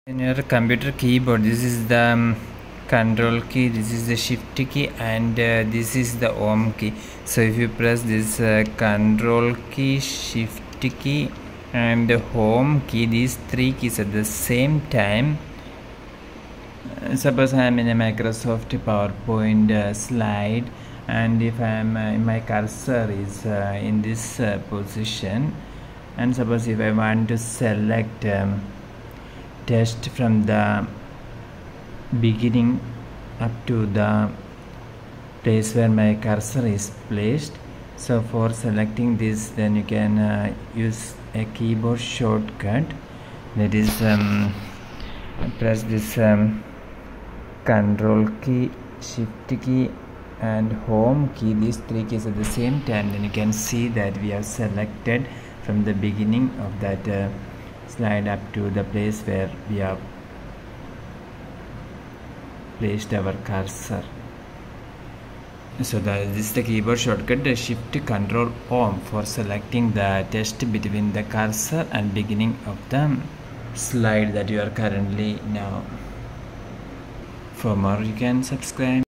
In your computer keyboard, this is the control key, this is the shift key, and this is the home key. So if you press this control key, shift key and home key, these three keys at the same time, suppose I am in a Microsoft PowerPoint slide, and if I am my cursor is in this position, and suppose if I want to select test from the beginning up to the place where my cursor is placed. So for selecting this, then you can use a keyboard shortcut, that is press this control key, shift key and home key, these three keys at the same time. Then you can see that we have selected from the beginning of that slide up to the place where we have placed our cursor. So this is the keyboard shortcut, the shift control home for selecting the text between the cursor and beginning of the slide that you are currently now. For more, you can subscribe.